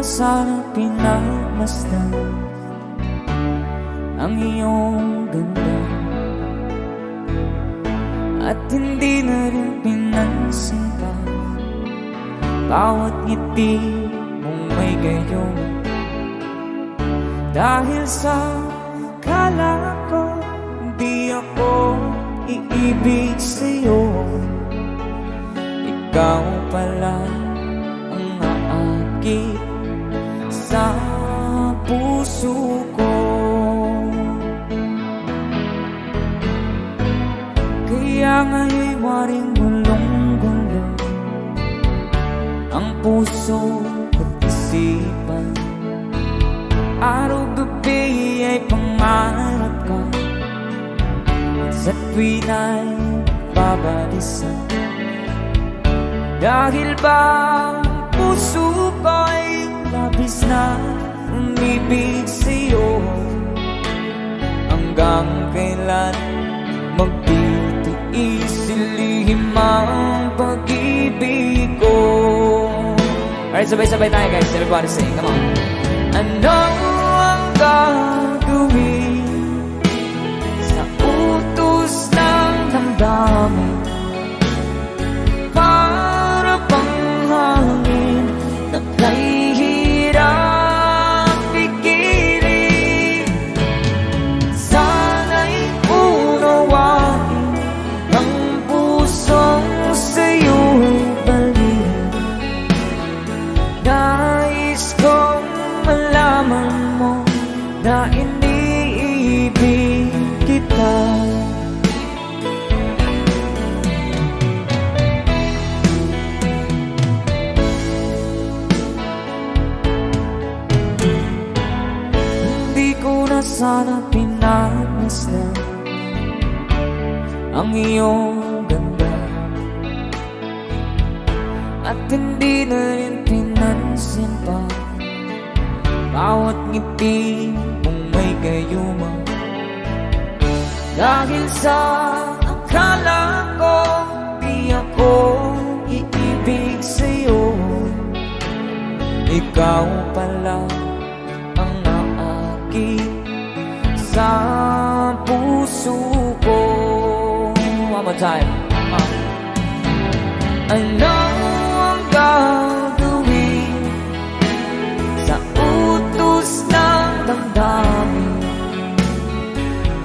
sana pinagmasdan ang iyong ganda, at hindi na rin pinansin pa bawat ngiti mong may gayon. Dahil sa kala ko di ako iibig sa'yo, ikaw pala ang aakit sa puso ko. Kaya nga'y waring gulong-gulo ang puso at isipan. Araw-gabi ay pangarap ka, at sa tuwin ay babalisan. Dahil ba ang puso ko'y labis na umibig sa'yo, hanggang kailan magtitiis ilihim ang pag-ibig ko. Alright, sabay-sabay tayo guys. Everybody sing, come on. Ano ang gagawin sa utos ng damdamin? Para bang hangin na kahihirap pigilan. Sana'y unawain ang pusong sa'yo'y baliw. Nais kong malaman mo na iniibig kita. Hindi ko na sana pinagmasdan ang iyong ganda, at hindi na rin pinansin pa bawat ngiti mong may gayuma. Dahil sa akala ko di ako iibig sa'yo, ikaw pala ang naakit sa puso ko. One more time. Ano ang gagawin sa utos ng damdamin?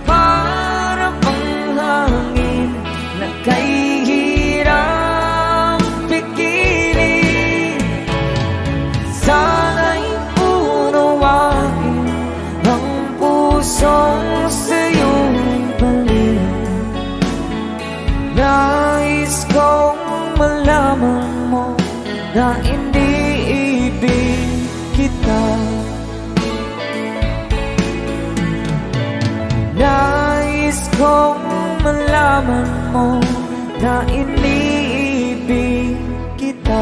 Para bang hangin na kahihirap pigilan. Sana'y unawain ang pusong sa'yo'y baliw. Nais kong malaman mo na iniibig kita. Nais kong malaman mo na iniibig kita.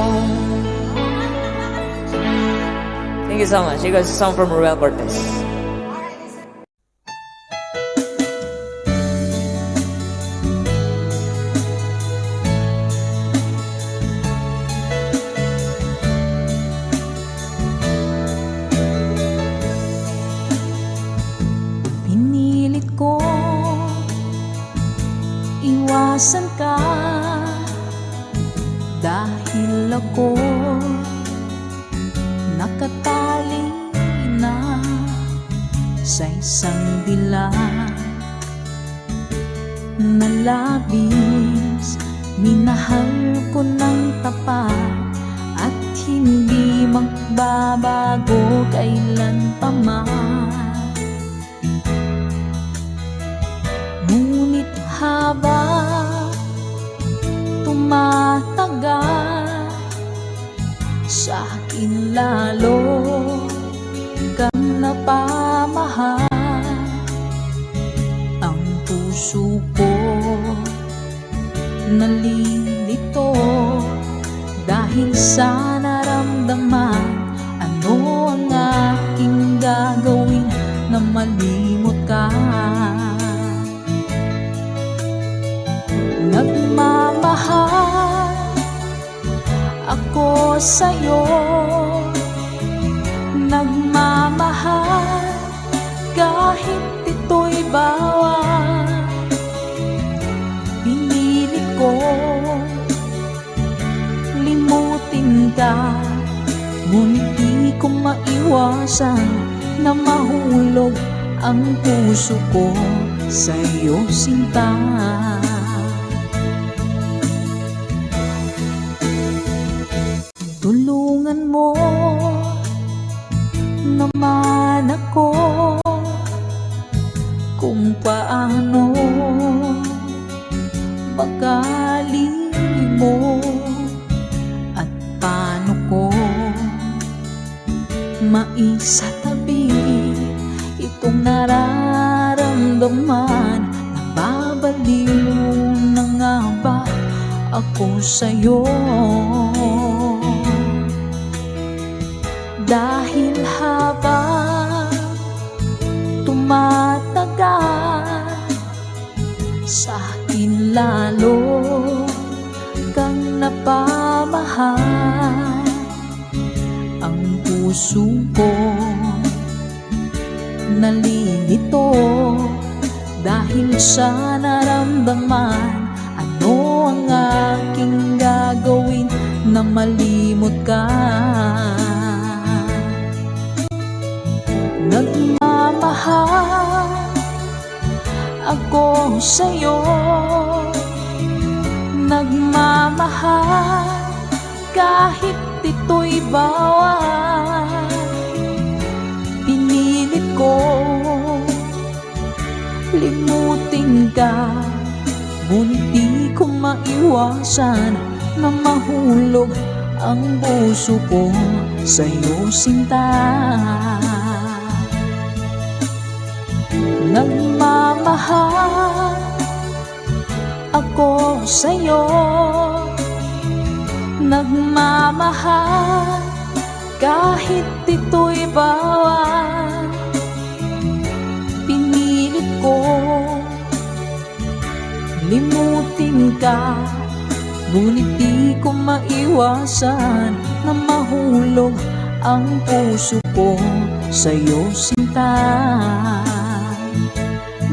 Thank you so much. You guys, a song from Ruel Cortez. Pinilit ko iwasan ka, dahil ako nakatali na sa isang dilag na labis. Minahal ko ng tapat at hindi magbabago kailan pa man. Ngunit habang tumatagal, sa akin lalo kang napamahal. Ang puso ko nalilito dahil sa naramdaman. Ano ang aking gagawin na malimot ka? Nagmamahal ako sa'yo, kahit ito'y bawal. Pinilit ko limutin ka, ngunit di ko maiwasan na mahulog ang puso ko sa'yo, sinta. Tulungan mo naman ako kung paano makalimot at paano ko maisatabi itong nararamdaman. Nababaliw na nga ba ako sa'yo? Dahil habang tumatagal, sa akin lalo kang napamahal. Ang puso ko nalilito dahil sa naramdaman. Ano ang aking gagawin na malimot ka? Nagmamahal ako sa'yo, nagmamahal kahit ito'y bawal. Pinilit ko limutin ka, ngunit di ko maiwasan na mahulog ang puso ko sa'yo, sinta. Nagmamahal ako sa'yo, nagmamahal kahit ito'y bawal. Pinilit ko limutin ka, ngunit di ko maiwasan na mahulog ang puso ko sa'yo, sinta.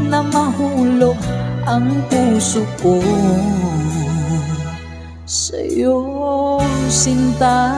Na mahulog ang puso ko sa'yo, sinta.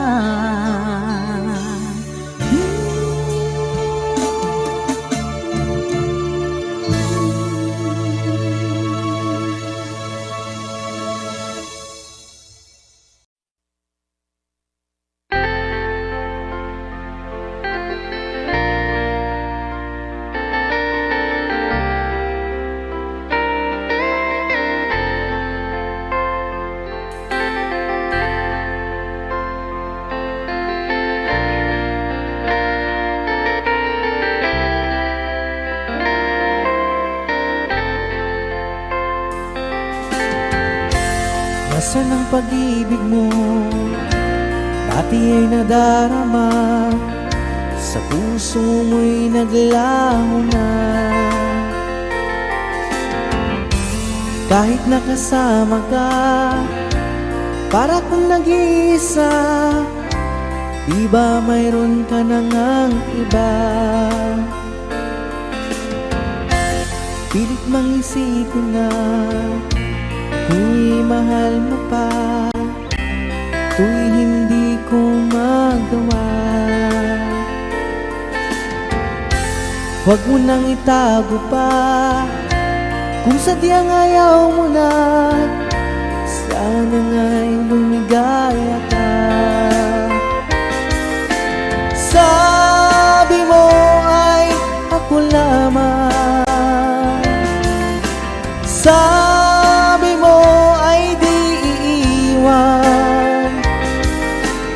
Nasaan ang pag-ibig mo? Dati ay nadarama, sa puso mo'y naglaho na. Kahit nakasama ka, para kung nag-iisa, di ba mayroon ka na ngang iba? Pilit mang isipin na kung mahal mo pa, to'y hindi ko magawa. Huwag mo nang itago pa, kung sadyang ayaw mo na, sana nga'y lumigaya ka. Sabi mo ay ako lamang, sabi mo ay di iiwan,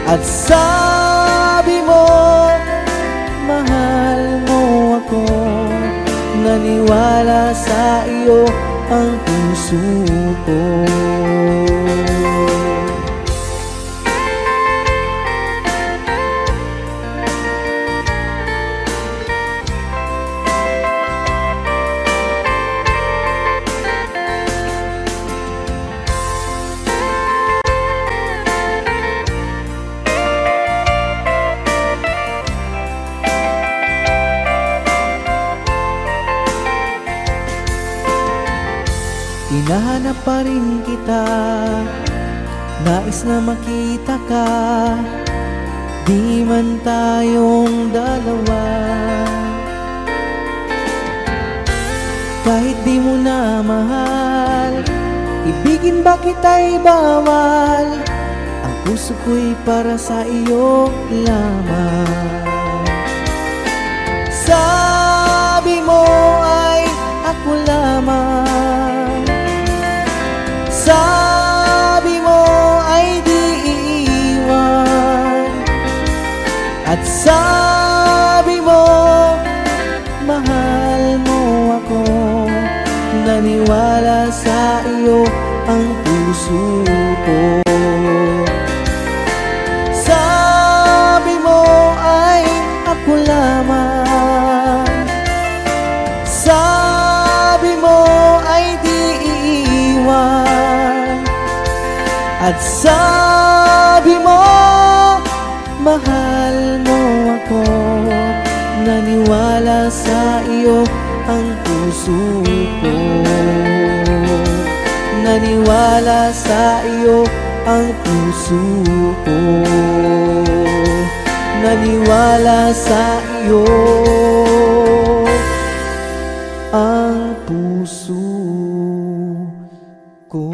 at sabi mo mahal mo ako. Naniwala sa iyo ang puso ko. hinahanap pa rin kita. Nais na makita ka, di man tayong dalawa. Kahit di mo na mahal, ibigin ba kita'y bawal? Ang puso ko'y para sa iyo lamang. Sabi mo ay ako lamang, sabi mo ay di iiwan, at sabi mo mahal mo ako. Naniwala sa iyo ang puso ko. Sabi mo ay ako lamang, sabi mo ay di iiwan, at sabi mo mahal mo ako. Naniwala sa iyo ang puso ko. Naniwala sa iyo ang puso ko. Naniwala sa iyo ang puso ko.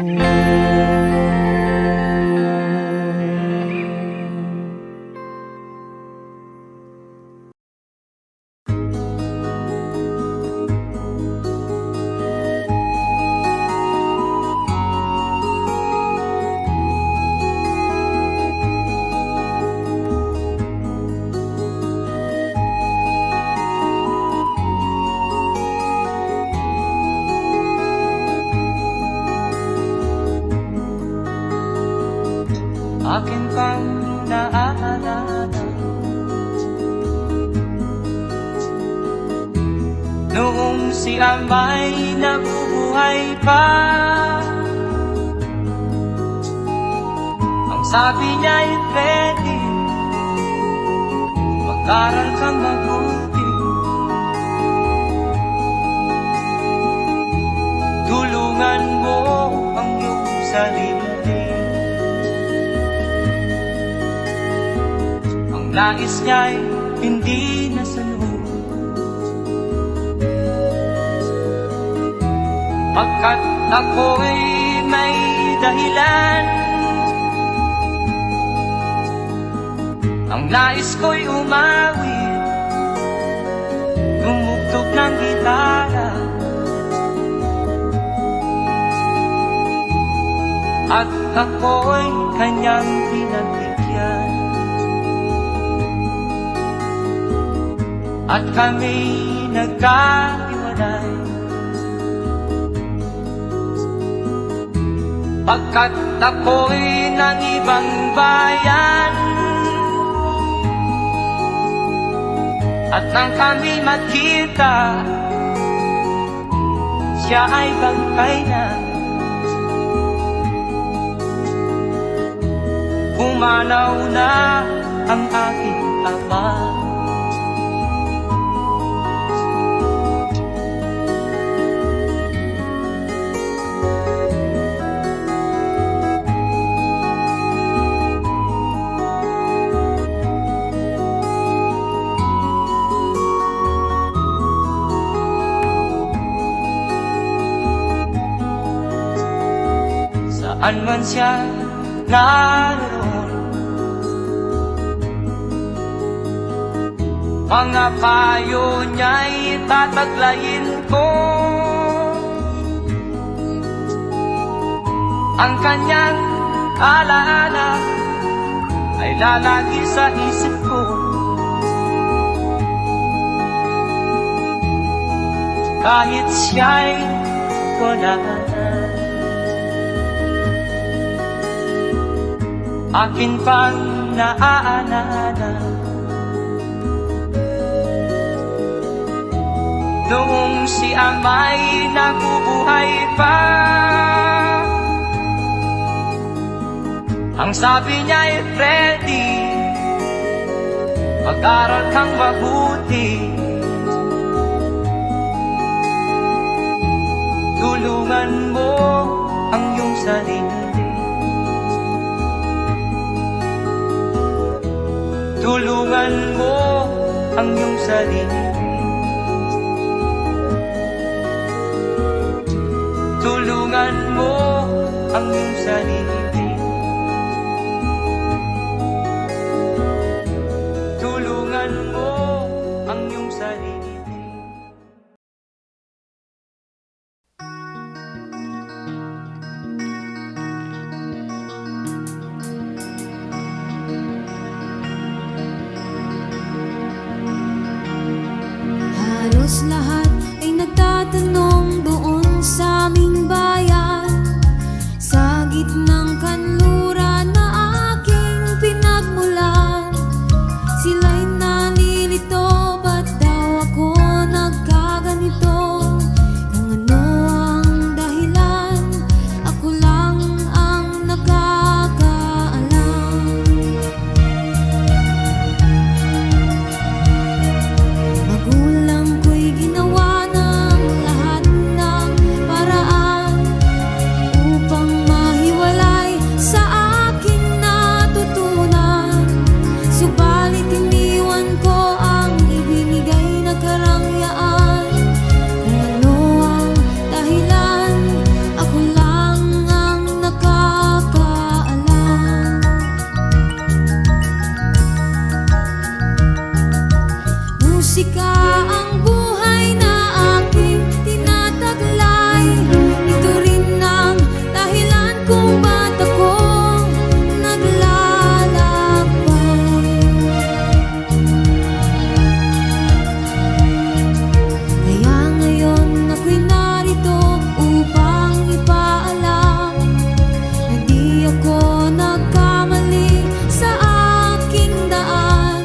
Akin pang naaalala noong si Amay nabubuhay pa. Ang sabi niya ay ready, mag-aral kang mabuti, tulungan mo ang iyong sarili. Nais niya'y hindi nasunod, pagkat ako'y may dahilan. Ang nais ko'y umawi, tumugtog ng gitara, at ako'y kanyang pinagbigyan. At kami nagkahiwalay, pagkat ako'y ng ibang bayan. At nang kami magkita, siya ay bangkay na. Pumanaw na ang aking ama. Saan man siya naroon, mga payo niya'y tataglayin ko. Ang kanyang alaala ay lalagi sa isip ko. Kahit siya'y wala na, akin pang naaalala noong si Amay nabubuhay pa. Ang sabi niya ay ready, mag-aral kang mabuti, Tulungan mo ang iyong sarili. Tulungan mo ang iyong sarili. Tulungan mo ang iyong sarili. Tulungan mo ang iyong sarili. Halos lahat ay nagtatanong doon sa aming bayan, sa gitnang kanluran na aking pinagmulan. Sila'y nalilito, ba't daw ako nagkaganito? Kung ano ang dahilan, ako lang ang nakakaalam. Magulang ko'y ginawa ng lahat ng paraan upang mahiwalay sa aking natutunan. Subalit iniwan ko ang ibinigay na karangyaan. Kung ano ang dahilan, ako lang ang nakakaalam. Musika ang buhay na aking tinataglay. Ito rin ang dahilan kung ba't ako naglalakbay. Kaya ngayon ako'y narito upang ipaalam na di ako nagkamali sa aking daan.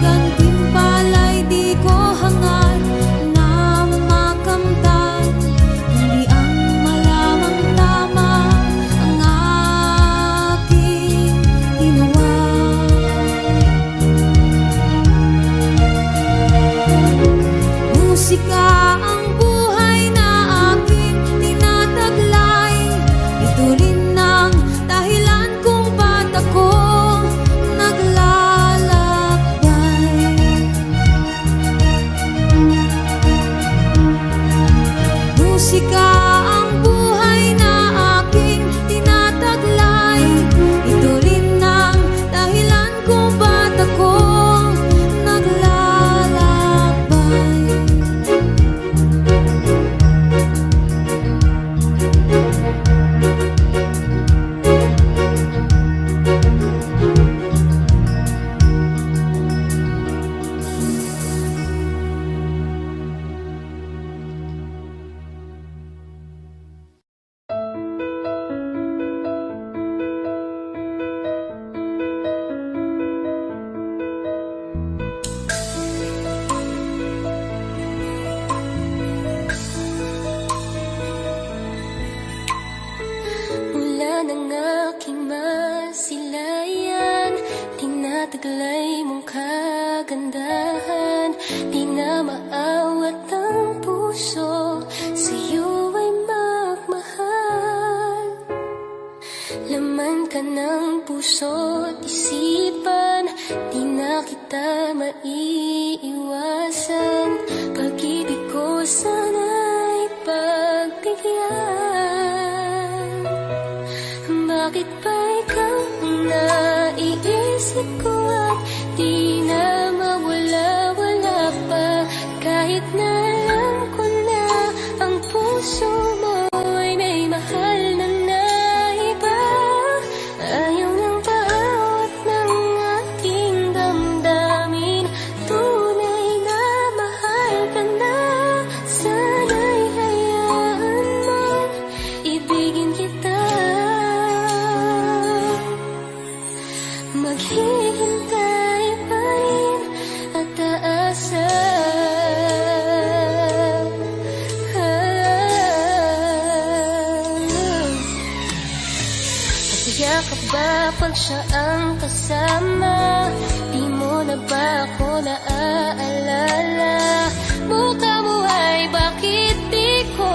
Gantimpala'y di ko hangad na makamtan. Hindi ang malamang tama ang aking ginawa. Musika ang buhay na aking tinataglay. Ito rin ang dahilan kung ba't ako naglalakbay. Musika ang buhay na aking tinataglay. Ito rin ang dahilan kung ba't ako naglalakbay. Mula ng aking masilayan, tinataglay mong kagandahan. Di na maawat ang puso, sa'yo ay magmahal. Laman ka ng puso't isipan, di na kita maiiwasan. Pag-ibig ko sana'y pagbigyan. Bakit ba ikaw ang naiisip ko at di na mawala-wala pa? Kahit na alam ko na ang puso mo ay may mahal na iba. Ayaw ng paawat ng aking damdamin. Tunay na mahal ka na. Sana'y hayaan mong ibigin kita. Maghihintay pa rin at aasa. Yakap ba pag siya ang kasama? Di mo na ba ako naaalala? Mukha mo ay bakit di ko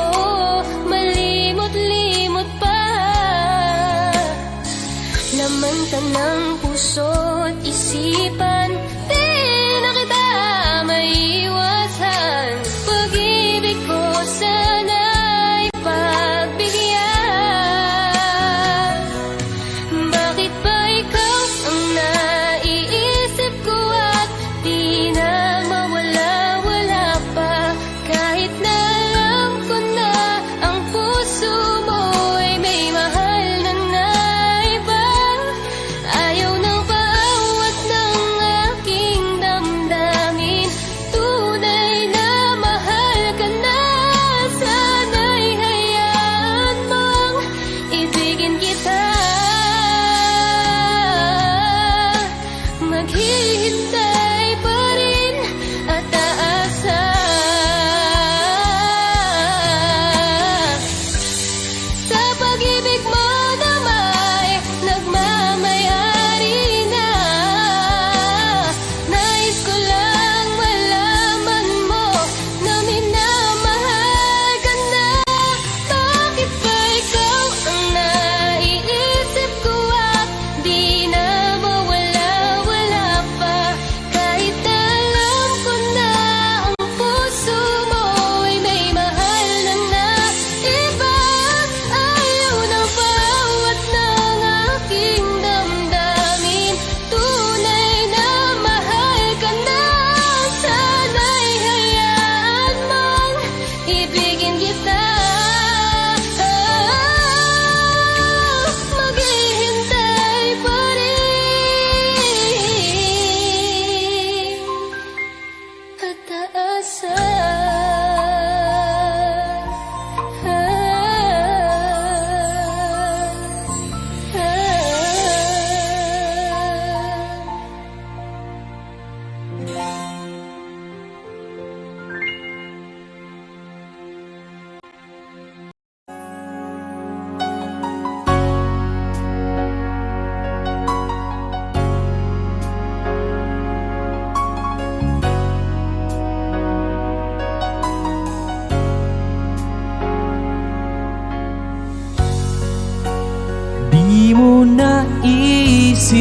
naisip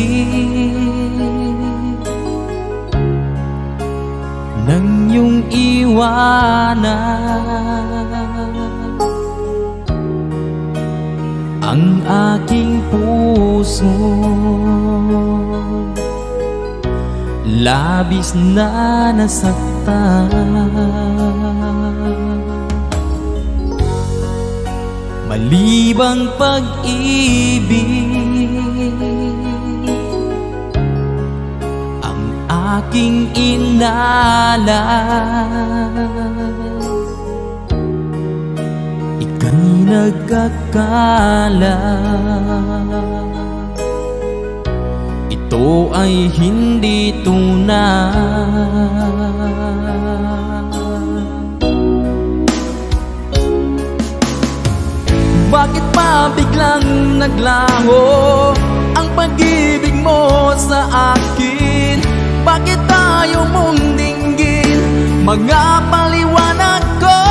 nang iyong iwanan ang aking puso. Labis na nasaktan, malibang pag-ibig ang aking inalay. Ika'y nagkakala, ito ay hindi tunay. Bakit pa biglang naglaho ang pag-ibig mo sa akin? Bakit tayo mong dinggin mga paliwanag ko?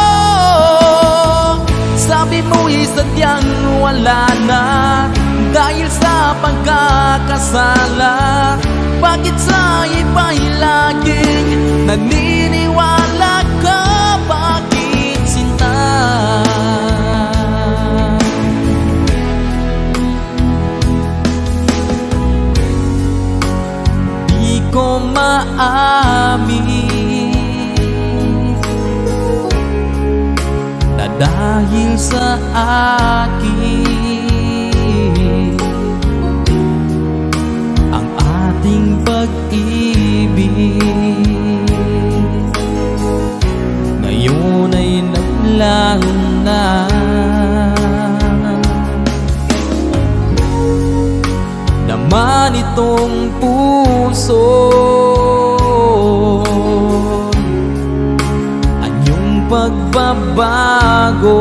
Sabi mo'y sadyang wala na dahil sa pagkakasala. Bakit sa iba'y laging naniniwala ka? Bakit sinta? Di ko maamin na dahil sa akin ang ating pag-ibig ngayon ay naglaho na. Naman itong puso anyong pagbabago,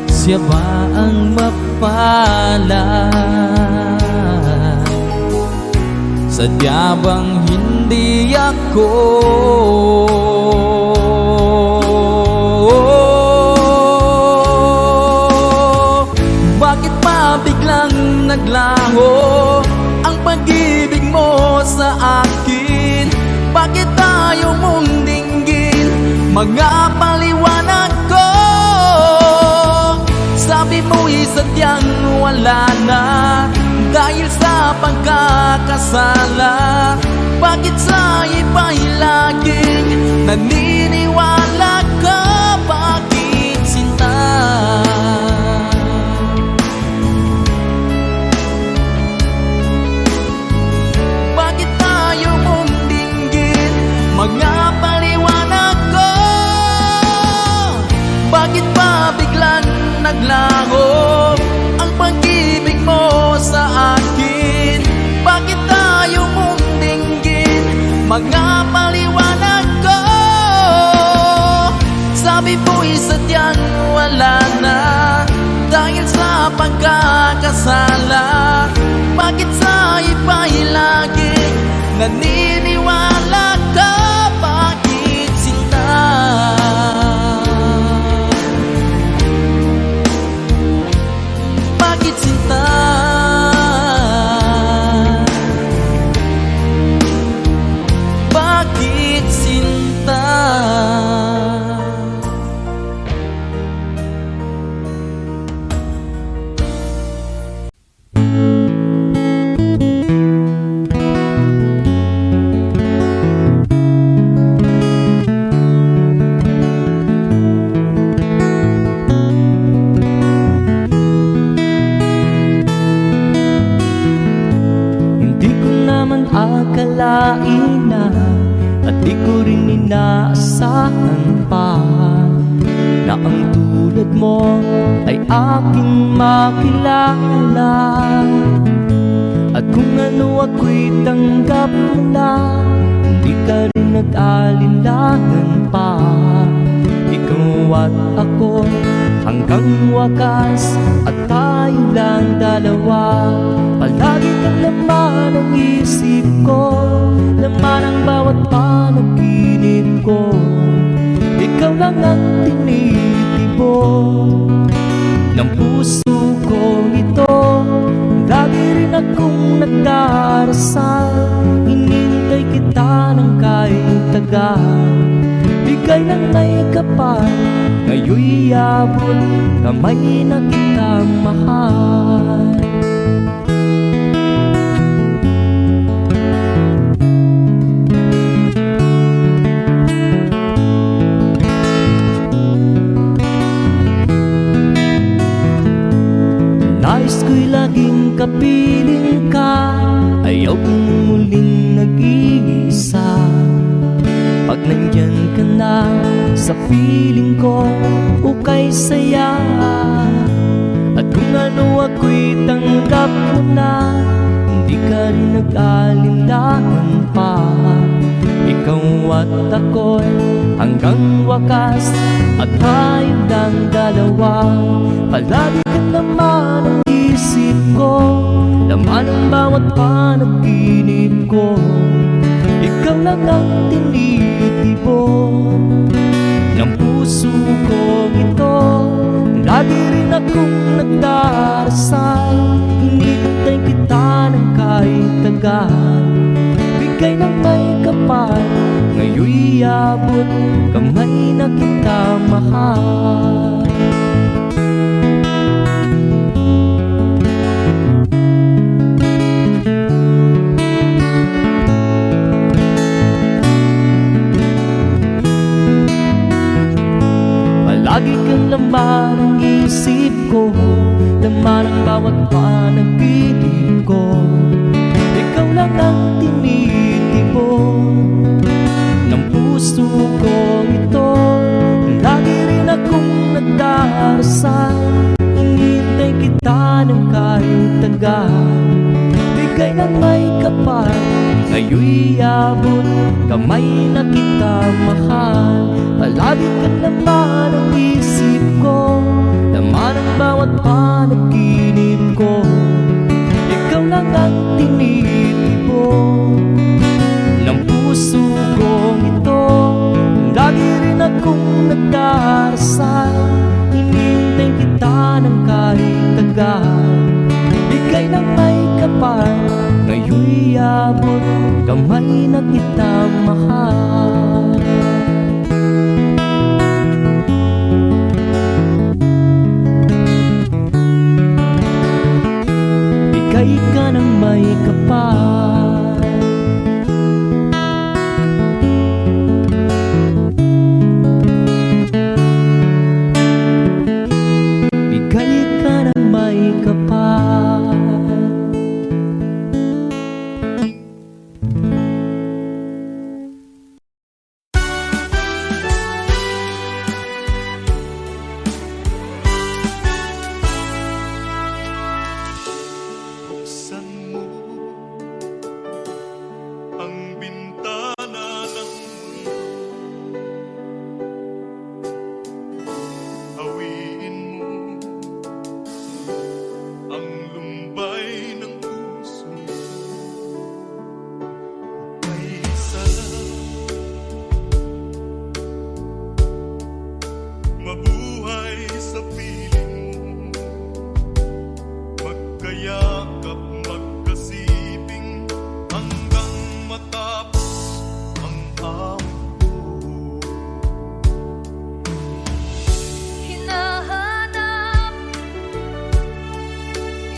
siya ba ang mapalad? Sadya bang hindi ako? Bakit pa biglang naglaho ang pag-ibig mo sa akin? Bakit tayo mong dinggin mga paliwanag ko? Sabi mo'y sadyang wala na dahil sa pagkakasala. Bakit sa iba'y laging naniniwala ka? Bakit sinta? Bakit tayo mong dinggin mga paliwanag ko? Bakit pa biglang naglaho ang pag-ibig mo sa akin? Bakit tayo mong dinggin mga paliwanag ko? Sabi mo'y sadyang wala na dahil sa pagkakasala. Bakit sa iba'y laging naniniwala ka? Bakit sinta? Bakit sinta? Bakit sinta? Hindi ko naman akalain na at di ko rin inaasahan pa na ang tulad mo ay aking makilala. At kung ano ako'y tanggap mo na, hindi ka rin nag-alinlangan pa. Ikaw at ako hanggang wakas, at tayo lang dalawa. Palagi kang laman ng isip ko, laman ang bawat panaginip ko. Ikaw lang ang tinitibo ng nagdarasal, hinintay kita ng kahit tagal. Bigay ng may kapal, ngayon'y abot, kamay na kita mahal. Nais ko'y laging kapiling ka, ayaw kong muling nag-iisa. Pag nandyan ka na sa piling ko, ukay saya. At kung ano ako'y tanggap mo na, hindi ka rin nag-alinlangan pa. Ikaw at ako'y hanggang wakas, at tayong lang dalawa. Palagi ka naman ang isip ko, laman ang bawat panaginip ko. Ikaw lang ang tinitibok ng puso ko ito. Lagi rin akong nagdarasal, hinintay kita ng kahit tagal. Bigay ng may kapal, ngayon'y abot, kamay na kita mahal. Lagi kang laman ang isip ko, laman ang bawat panaginip ko. Ikaw lang ang tinitibok ng puso ko ito. Lagi rin akong nagdarasal, hinintay kita ng kahit tagal. Bigay ng may kapal, ngayon'y abot, kamay na kita mahal. Palagi ka naman ang isip ko, laman ang bawat panaginip ko. Ikaw lang ang tinitibok ng puso kong ito. Lagi rin akong nagdarasal, hinintay kita ng kahit tagal. Bigay ng may kapal, ngayon'y abot, kamay na kita mahal. Bigay ka ng may kapal, bigay ka ng may kapal. Buksan mo ang bintana ng mundo, hawiin mo ang lumbay ng puso. May isa lang mabuhay sa piling mo, magkayakap, magkasiping hanggang matapos ang awit ko. Hinahanap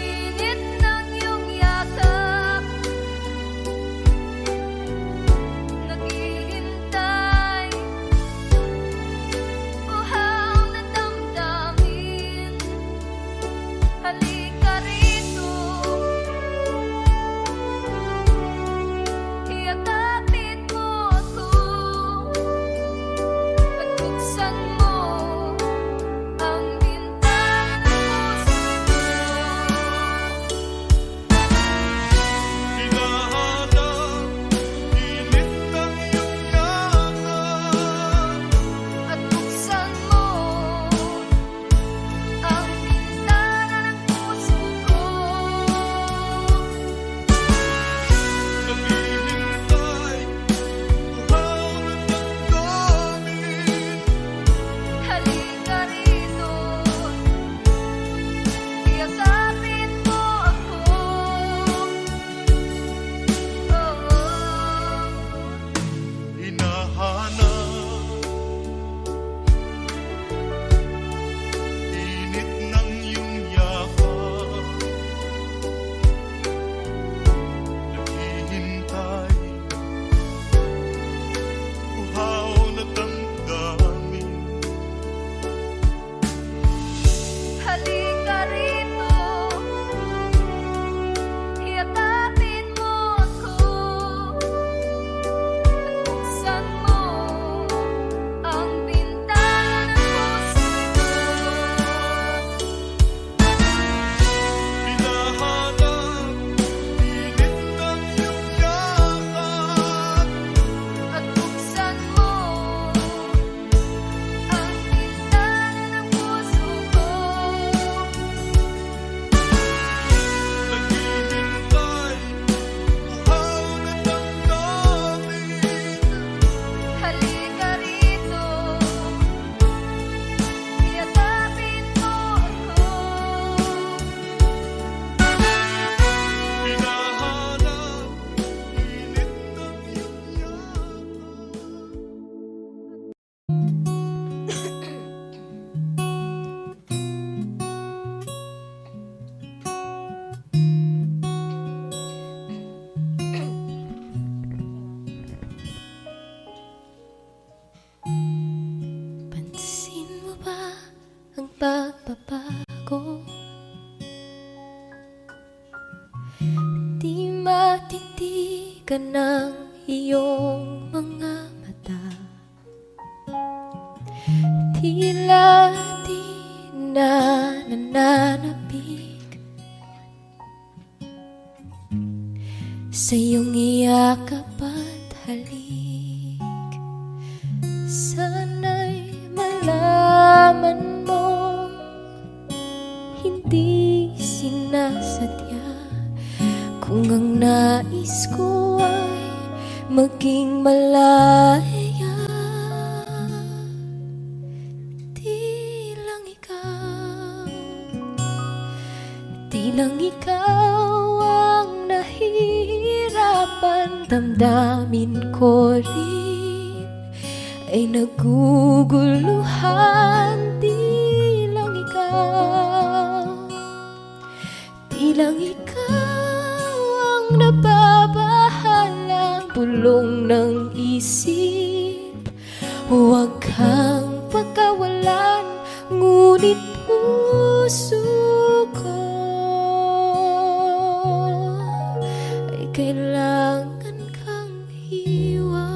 init ng iyong yakap, naghihintay uhaw na damdamin. nagbabago. Di matitigan ng iyong mga mata, tila di na nananapig sa iyong iyakap at halik. Sana'y malaman mo, hindi sinasadya, kung ang nais ko ay maging malaya. Di lang ikaw ang nahihirapan, damdamin ko rin ay naguguluhan. Di lang ikaw ang nababahalang bulong ng isip. Huwag kang pagkawalan, ngunit puso ko ay kailangan kang iwan.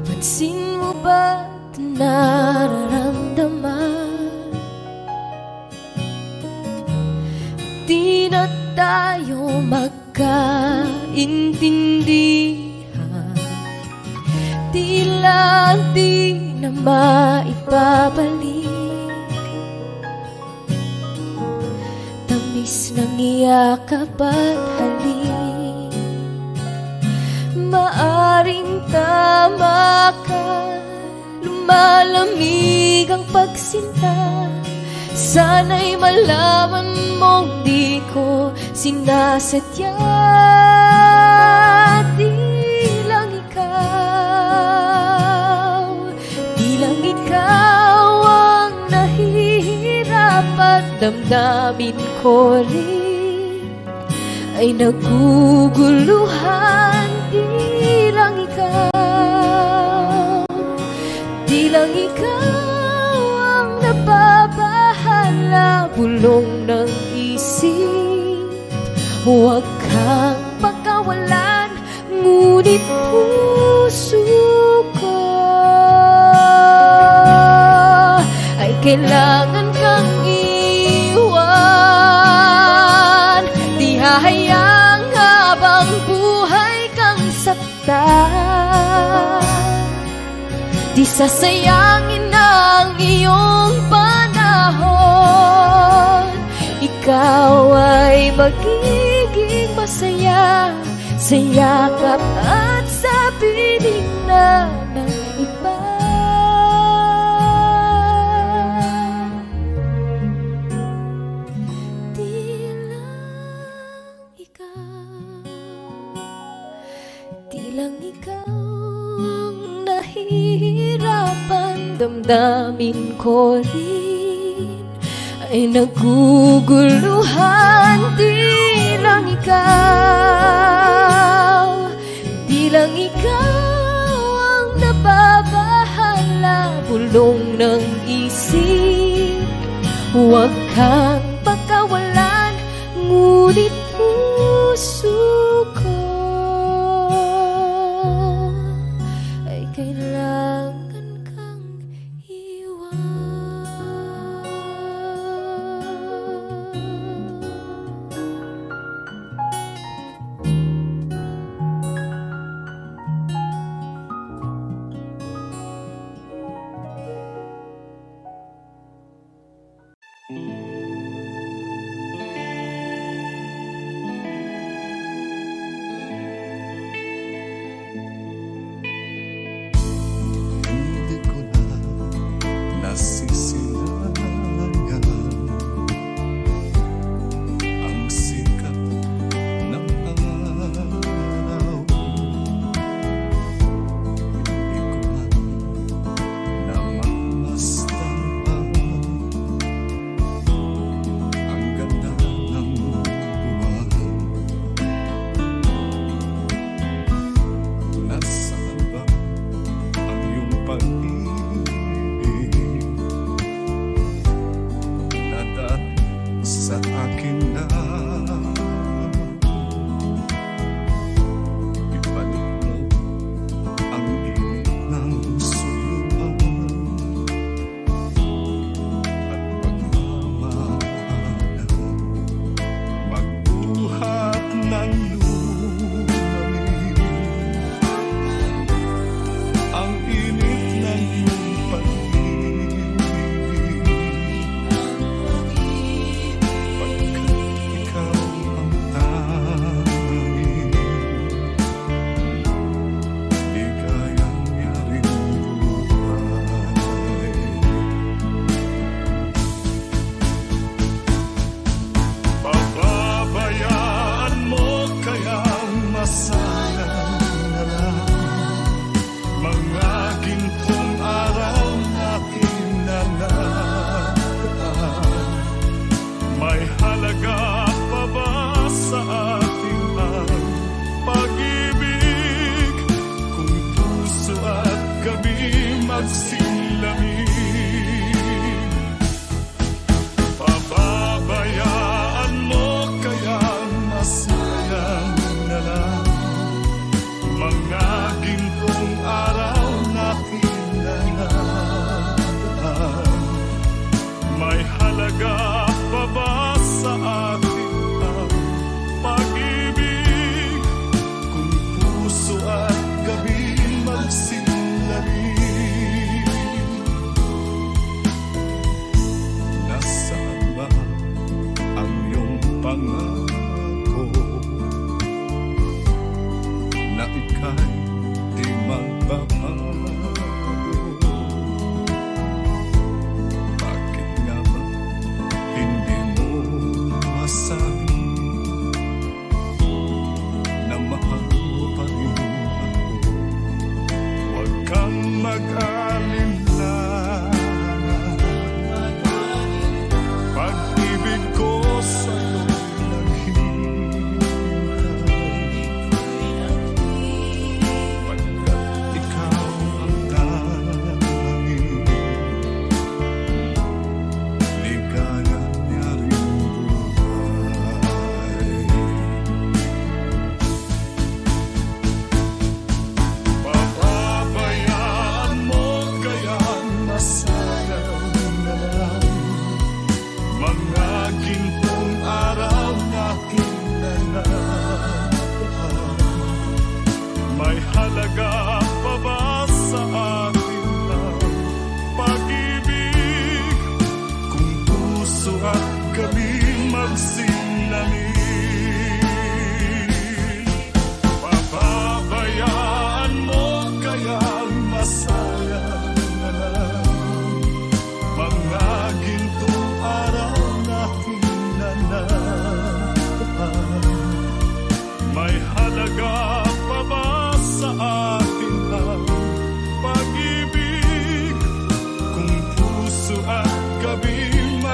Pansin mo ba ito nararamdaman? Di na tayo magkaintindihan, tila di na maibabalik tamis ng iyakap at halik. Maaring tama ka, lumalamig ang pagsinta. Sana'y malaman mong di ko sinasadya. Di lang ikaw ang nahihirapan, damdamin ko rin ay naguguluhan. Di lang ikaw ang nababahala, bulong ng isip. Huwag kang pagkawalan, ngunit puso ko ay kailangan kang iwan. Di hahayang habang buhay kang saktan, di sasayangin ang iyong panahon. Ikaw ay magiging masaya sa yakap at sa piling na ng iba. Di lang ikaw ang nahihirapan, damdamin ko rin ay naguguluhan. Di lang ikaw ang nababahala, bulong ng isip. Huwag kang pagkawalan, ngunit puso ko ay kailangan kang iwan.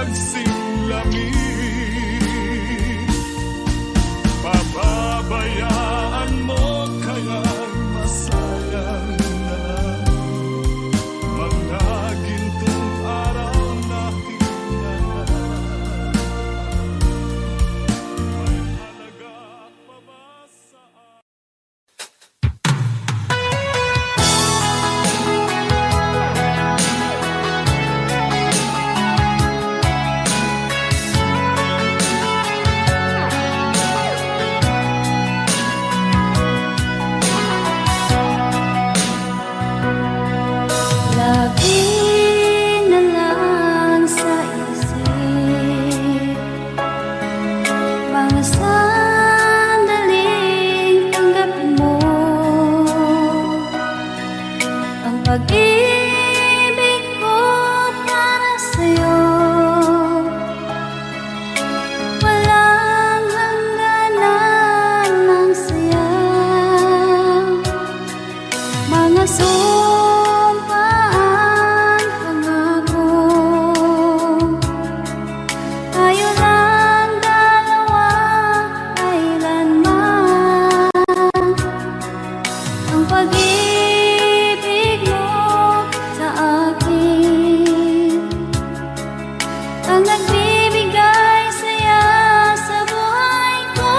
nagsimlamig. Pababayaan mo kaya masayang na mga gintong araw na hinanap. May halaga pa ba sa Lagi na lang sa isip mga sandaling tanggapin mo ang pag-ibig ko para sa'yo. Walang hangganan ng saya, mga sumpaan, pangako. Tayo lang dalawa, kailanman. Ang pag-ibig mo sa akin ang nagbibigay saya sa buhay ko.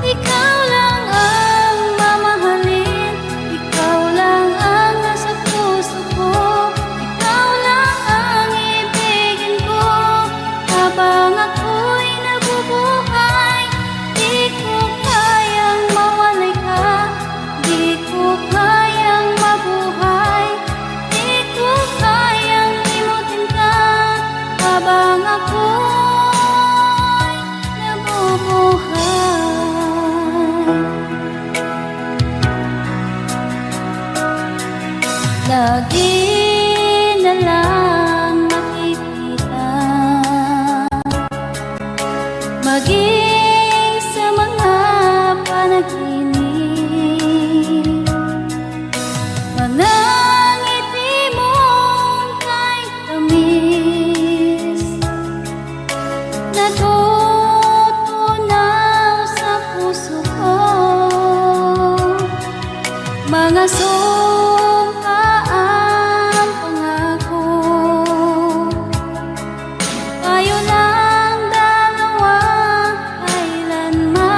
Ikaw lang ang mamahalin, ikaw lang ang nasa puso ko, ikaw lang ang ibigin ko habang ako'y nabubuhay. Di ko kayang mawalay ka, di ko kayang mabuhay, di ko kayang limutin ka habang ako'y nabubuhay. Lagi na lang makikita, maging sa mga panaginip, mga ngiti mong kay tamis, natutunaw sa puso ko, mga sumpaan, pangako. Tayo lang dalawa, kailanman.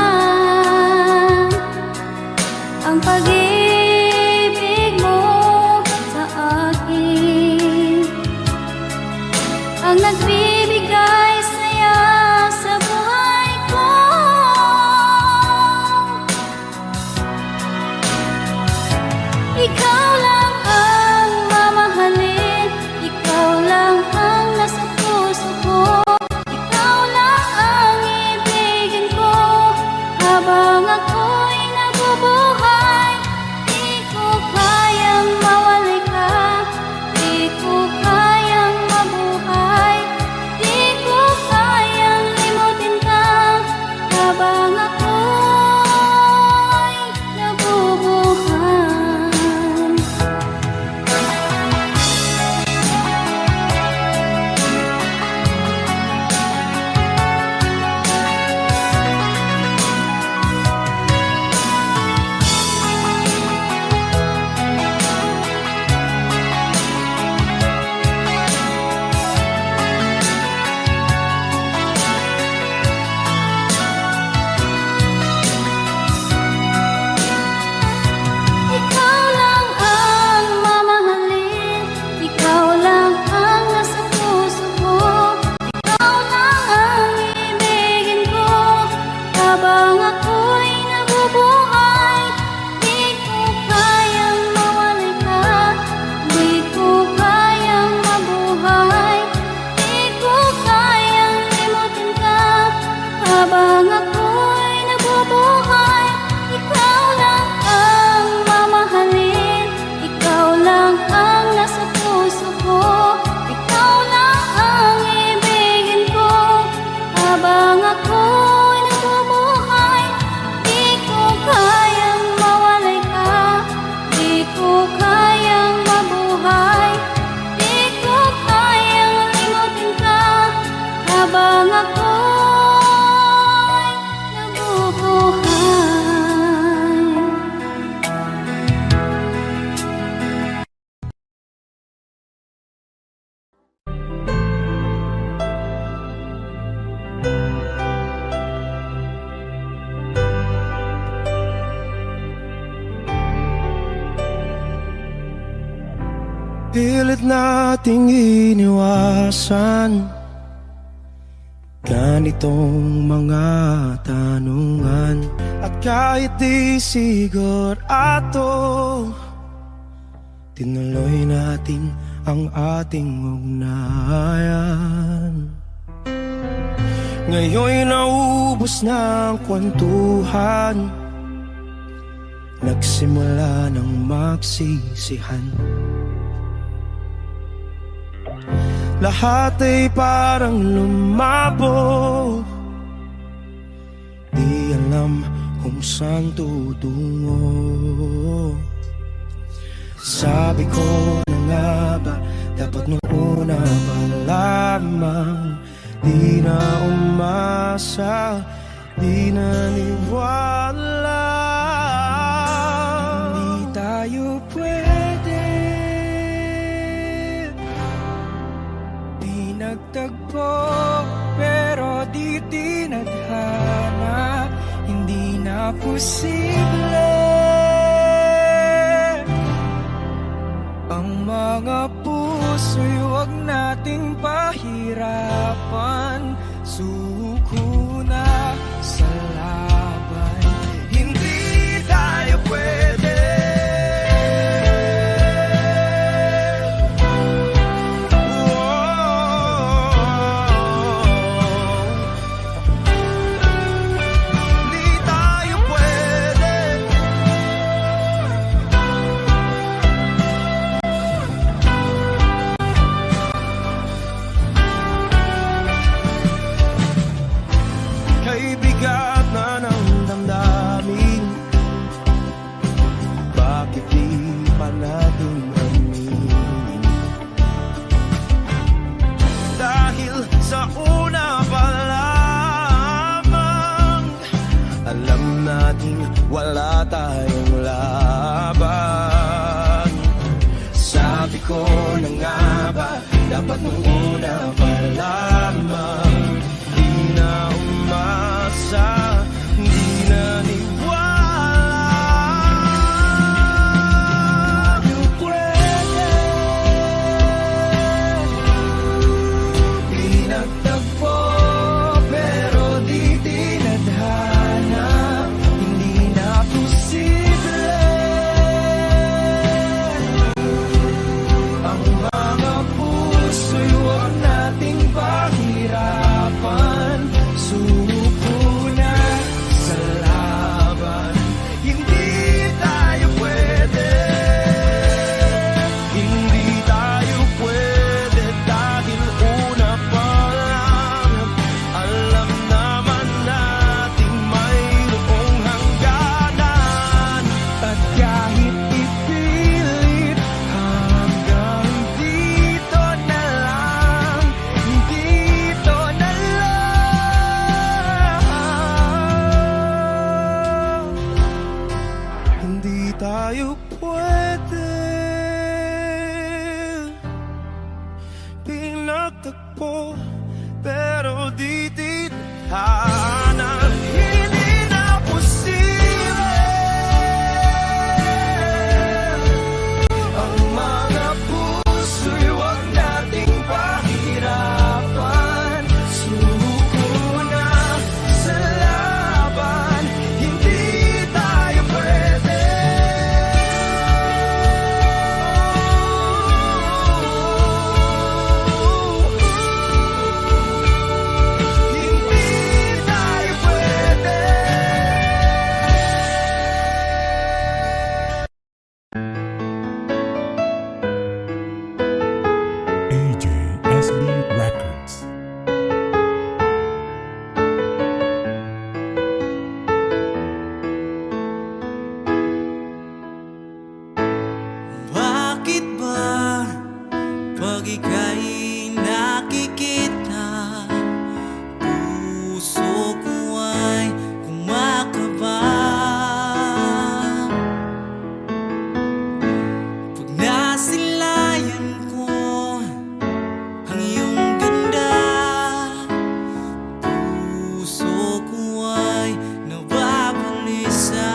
Ang pag-ibig mo sa akin ang nagbibigay saya sa buhay ko. Ikaw lang ang mamahalin, ikaw lang ang nasa puso ko, ikaw lang ang ibigin ko habang ako'y nabubuhay. Di ko kayang mawalay ka, di ko kayang mabuhay, di ko kayang limutin ka habang ako'y nabubuhay. Pilit nating iniwasan ganitong mga tanungan. At kahit di sigurado, tinuloy natin ang ating ugnayan. Ngayon'y naubos na ang kwentuhan, nagsimula ng magsisihan. Lahat ay parang lumabo, di alam kung saan tutungo. Sabi ko na nga ba, dapat nung una pa lamang, di na umasa, di naniwala. Hindi tayo pwede nagtagpo, pero di tinadhana. Hindi na posible ang mga puso'y huwag nating pahirapan. Suko na sa laban, hindi tayo pwede. Bigat na ng damdamin, bakit di pa natin aminin? Dahil sa una pa lamang, alam natin wala tayong laban. Sabi ko na nga ba, dapat nung una pa lamang, di na umasa, di naniwala. Di pwede, di nagtagpo, pero di tinadhana. Hindi na posible ang mga puso'y huwag nating pahirapan. Suko na sa laban, hindi tayo pwede. Hindi tayo pwede dahil una pa lang, alam naman nating mayroong hangganan. At kahit ipilit, hanggang dito na lang, dito na lang. Hindi tayo pwede pinagtagpo, pero di tinadhana. Hindi na posible ang mga puso'y huwag nating pahirapan. Suko na sa laban, hindi tayo pwede. Hindi tayo pwede. AJSB Records. Bakit ba pag ika'y nakikita, puso ko ay kumakaba? Pag nasilayan ko ang iyong ganda, puso ko ay nababalisa.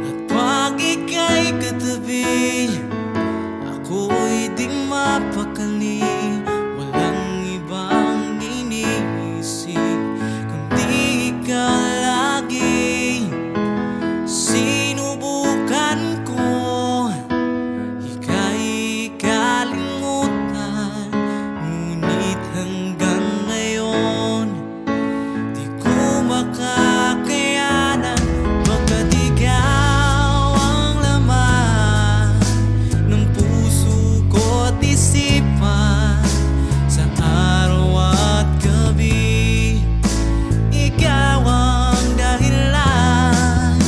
At pag ika'y gabi ako'y di mapakali, walang ibang iniisip kundi ikaw lagi. Sinubukan ko ika'y kalimutan, ngunit hanggang ngayon di ko makakayanan, pagkat ikaw ang laman ng puso ko't isipan sa araw at gabi. Ikaw ang dahilan,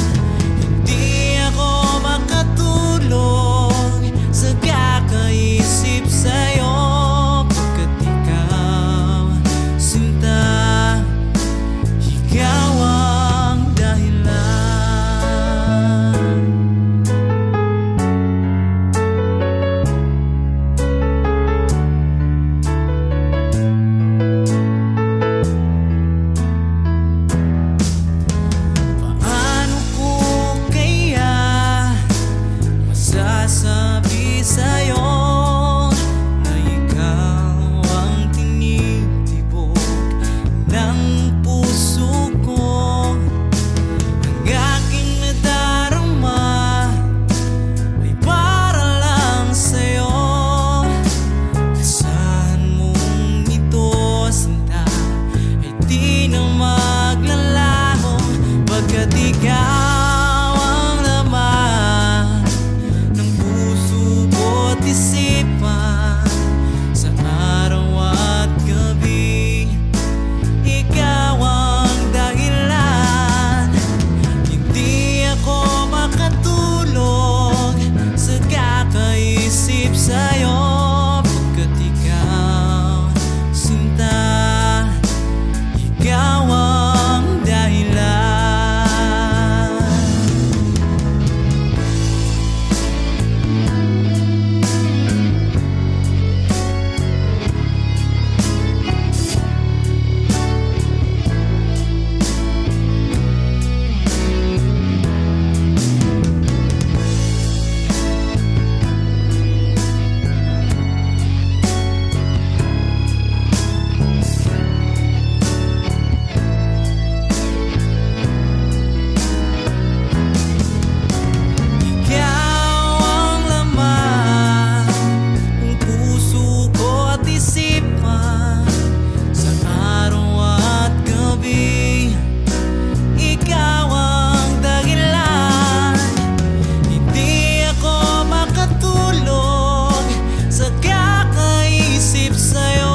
hindi ako makatulog sa kakaisip sa'yo, pagkat ikaw, sinta, ikaw ang dahilan. Paano ko kaya masasabi sa'yo na ikaw ang tinitibok ng puso ko? Ang aking nadarama ay para lang sa'yo. Asahan mong ito, sinta, ay di na maglalaho, pagkat ikaw ang laman ng puso ko't isipan sa araw at gabi. Ikaw ang dahilan, hindi ako makatulog sa kakaisip sa'yo, pagkat ikaw, sinta, ikaw ang dahilan. Ikaw ang laman ng puso ko't isipan sa araw at gabi. Ikaw ang dahilan, hindi ako makatulog sa kakaisip sa'yo,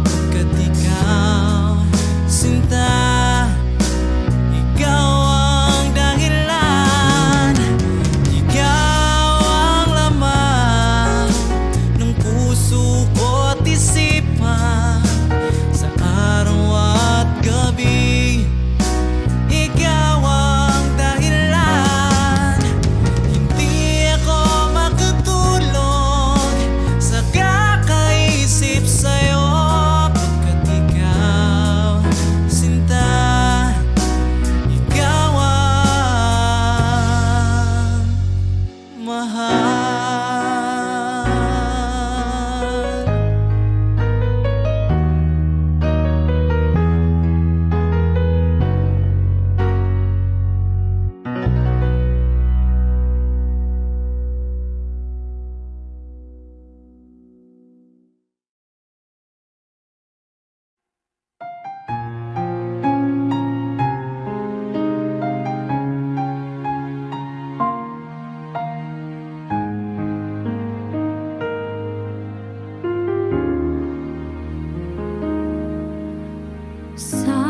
pagkat ikaw, sinta, ikaw ang dahilan. Ikaw ang laman ng puso ko't isipan sa araw at gabi. Ikaw ang dahilan, hindi ako makatulog sa kakaisip sa'yo, pagkat ikaw, sinta, ikaw ang mahal. Sa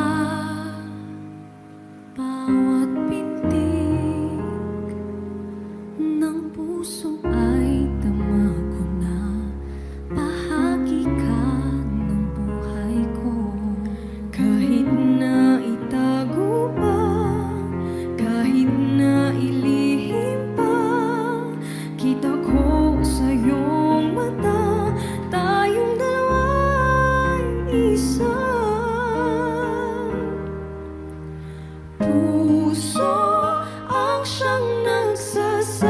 bawat pintig ng puso ay tama ko na bahagi ka ng buhay ko. Kahit na itago pa, kahit na ilihim pa, kita ko sa iyong mata, tayong dalawa'y isa. Puso ang siyang nagsasabi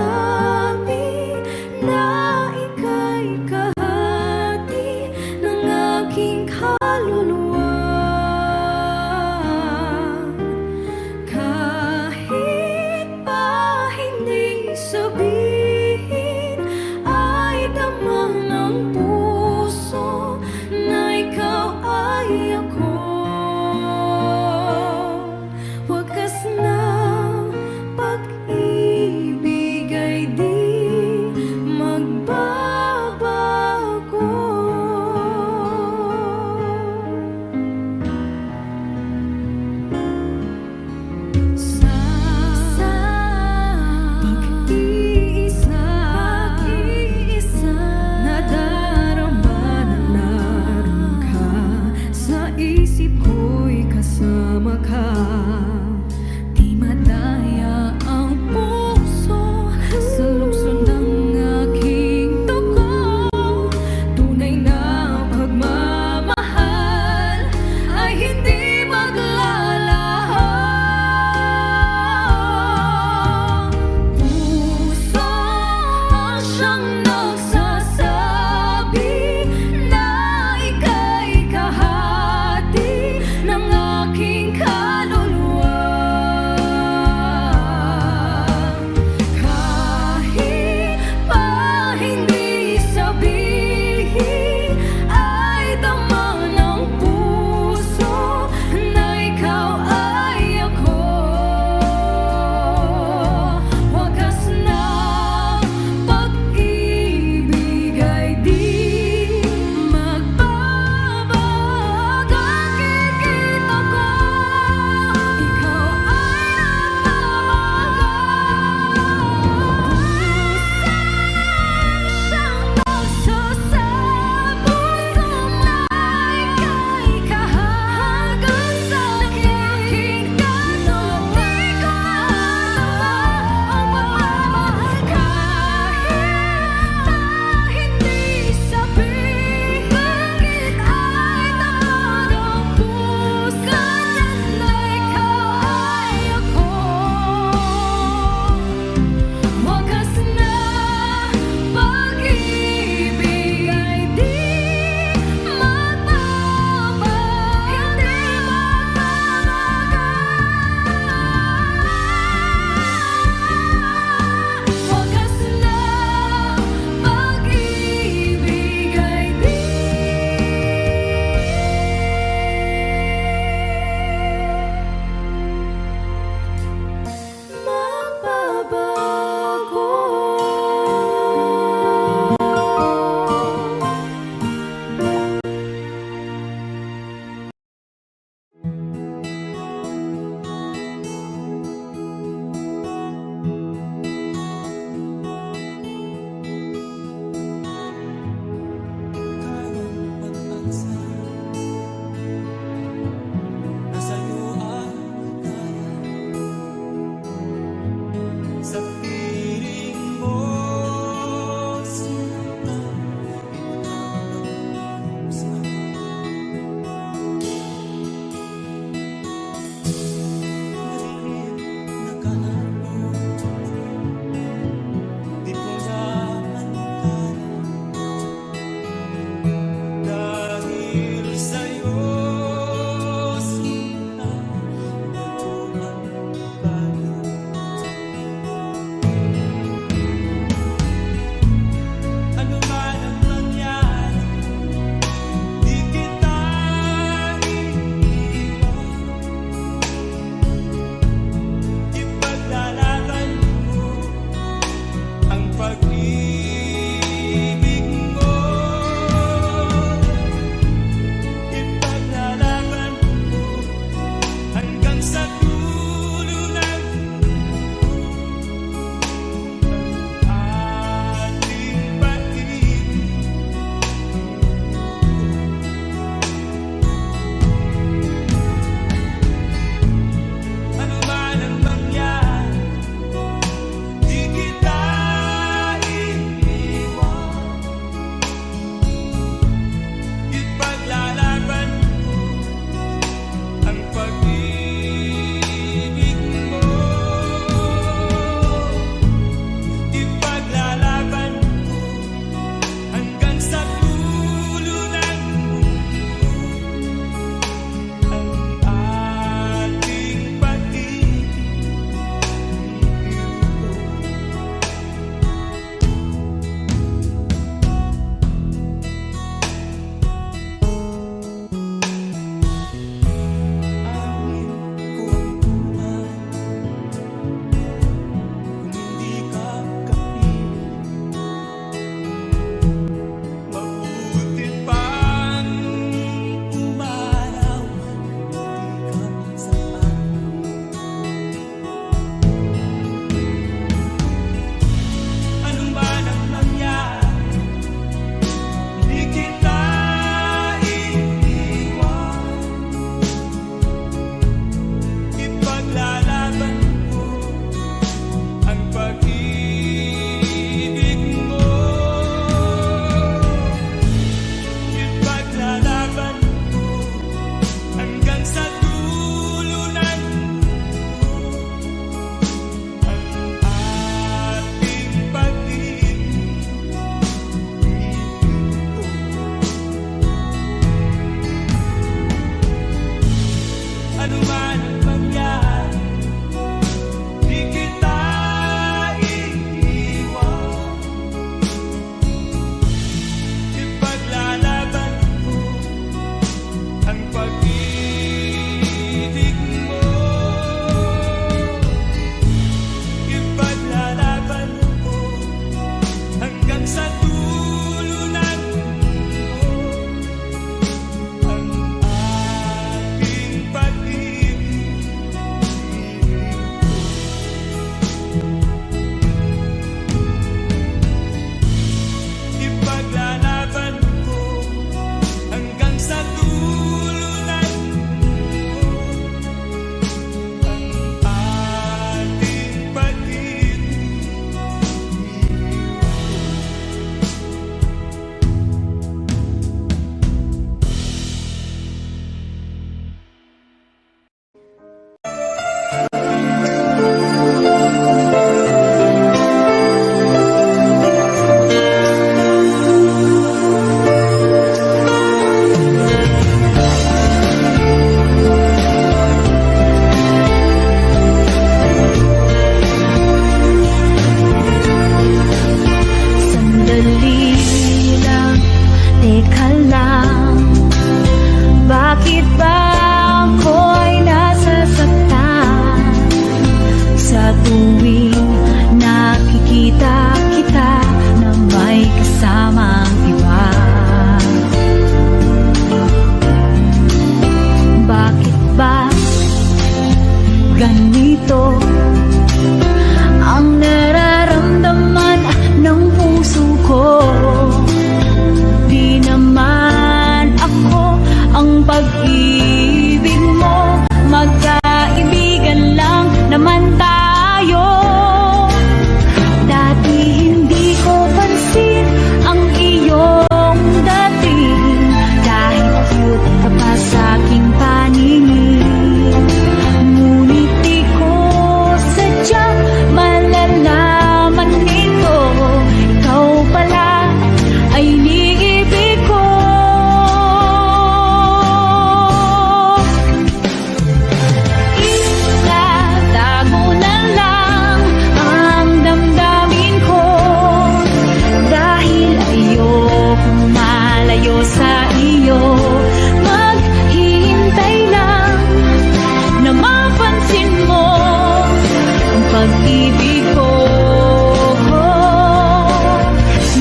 pag-ibig ko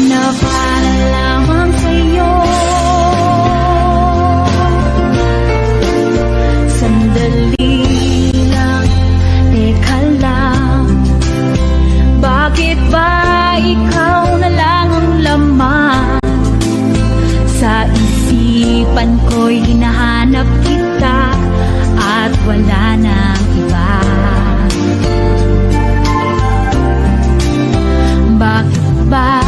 na para lamang sa'yo. Sandali lang, teka lang, bakit ba ikaw na lang ang laman? Sa isipan ko'y hinahanap kita at wala nang iba. Bakit ba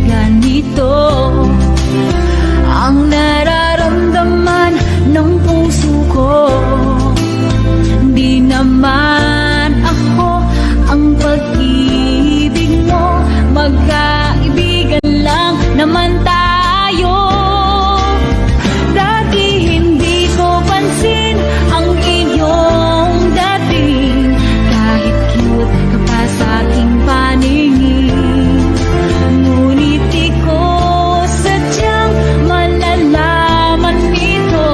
ganito ang nararamdaman ng puso ko? Di naman ako ang pag-ibig mo, magkaibigan lang naman tayo. Dati hindi ko pansin ang iyong dating, kahit cute ka pa sa aking paningin. Ngunit di ko sadyang malalaman nito,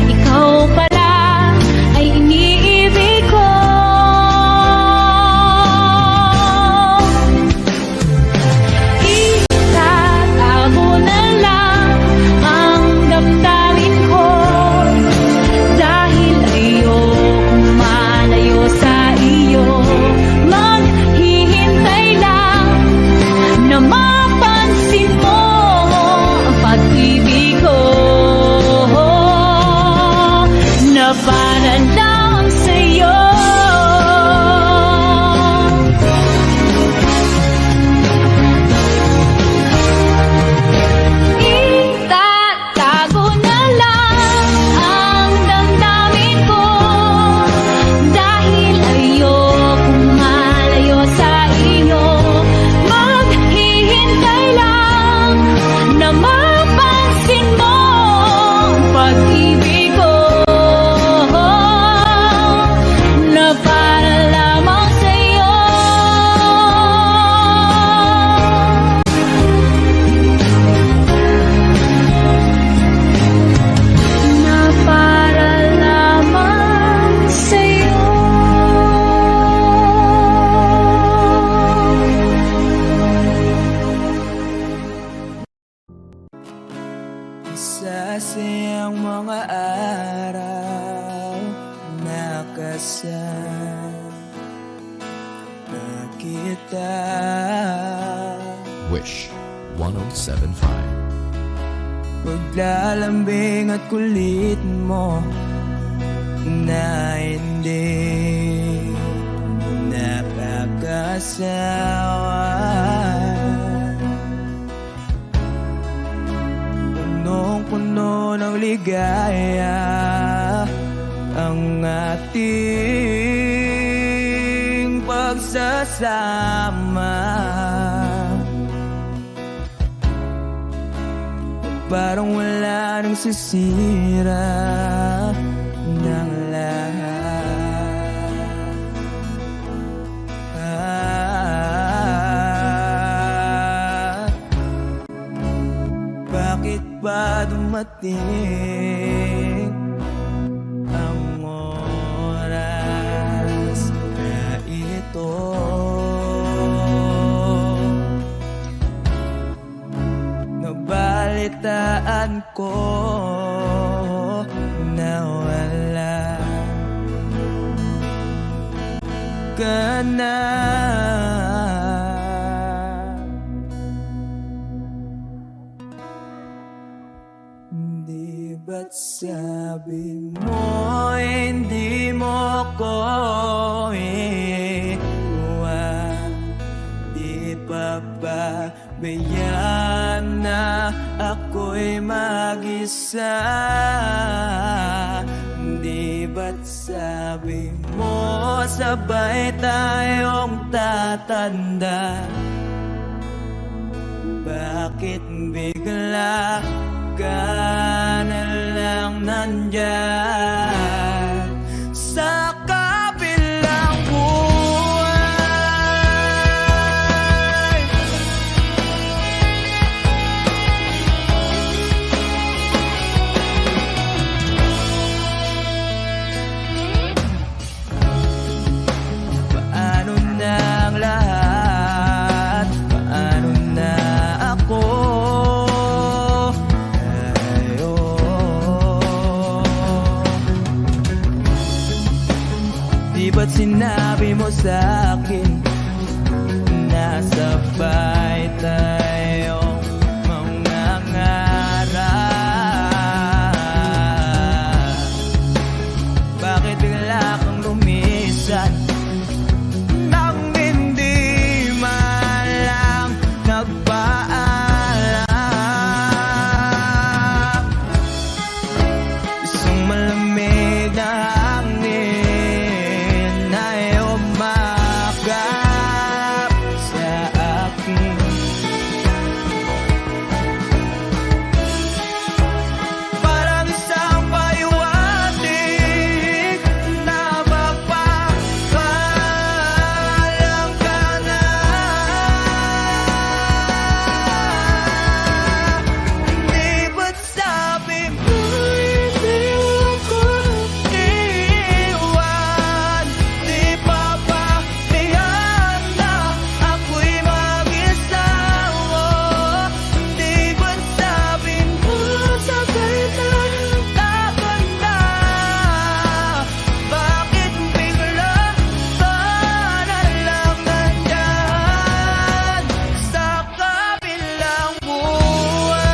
ikaw pala ay iniibig ko. Itatago na lang ang damdamin ko, dahil ayokong malayo sa iyo. Maghihintay lang na mapansin mo ang pag-ibig ko na para lang sa'yo. Itatago na lang ang damdamin ko, dahil ayokong malayo sa iyo. Maghihintay lang na mapansin mo ang pag-ibig ko na para lamang sa'yo. Na para lamang sa'yo. Sasayang mga araw na kasama kita. Wish 1075. Paglalambing at kulit mo na hindi nakakasawa. Punong-puno ng ligaya ang ating pagsasama. Parang wala nang sisira ng lahat. Bakit ba dumating ang oras na ito? Nabalitaan ko na wala ka na. Di ba't sabi mo hindi mo ko iwan? Di pa ba bayaan na ako'y mag-isa? Di ba't sabi mo sabay tayong tatanda? Bakit bigla ka na lang nandyan sa kabilang buhay? Paano mo sa'kin, nasabay tayong mangangarap. Bakit bigla kang lumisan nang hindi man lang nagpaalam? Isang malamig na hangin ay umakap sa akin. Parang isang paywatig na magpapaalam ka na. Di ba't sabi mo hindi ako iiwan? Di pa ba tiyan na ako'y mag-isawa? Di ba't sabi mo sabay tayong tatanda? Bakit bigla ka na lang nandyan sa kabilang buhay?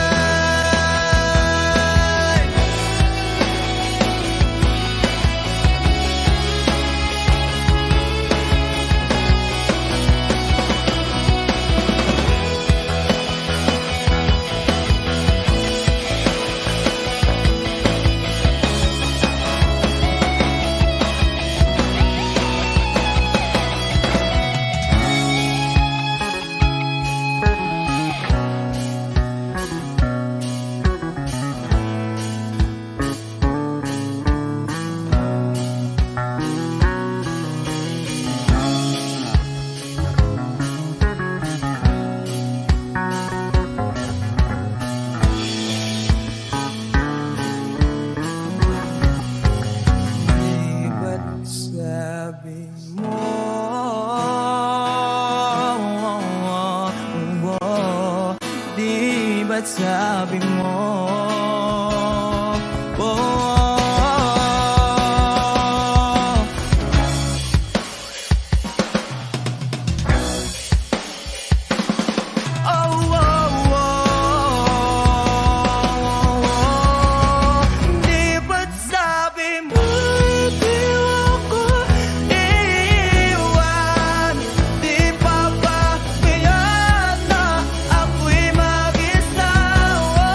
Di ba't sabi mo di ba't sabi mo di ba't sabi mo hindi ako iiwan? Di pa ba tiyan na ako'y mag-isawa?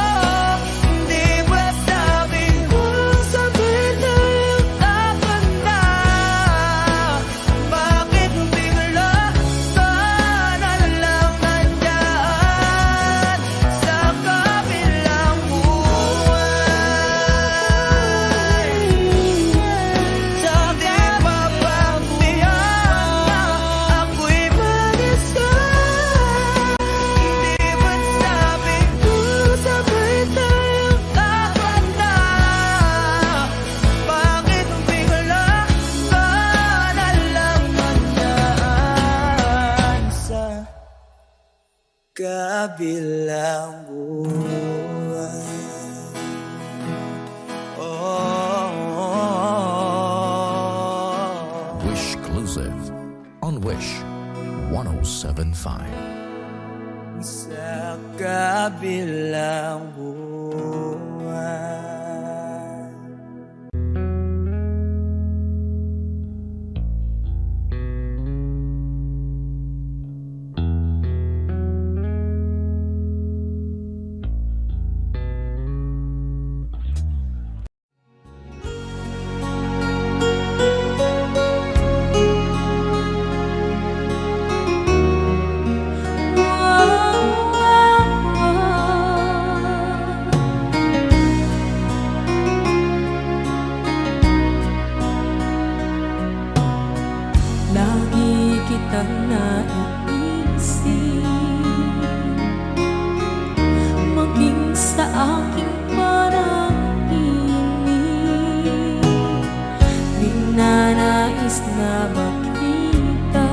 Di ba't sabi mo sabay tayong tatanda? Bakit bigla ka na lang nandyan sa kabilang buhay? Sabi pa ba tiyan na ako'y mag-isawa? Di ba't sabi mo sabay tayong tatanda? Bakit bigla ka na lang nandyan sa kabilang buhay? Wish Exclusive on Wish 1075. Sa kabilang buhay. Lagi kitang naiisip, maging sa aking parang inip. Ninanais na makita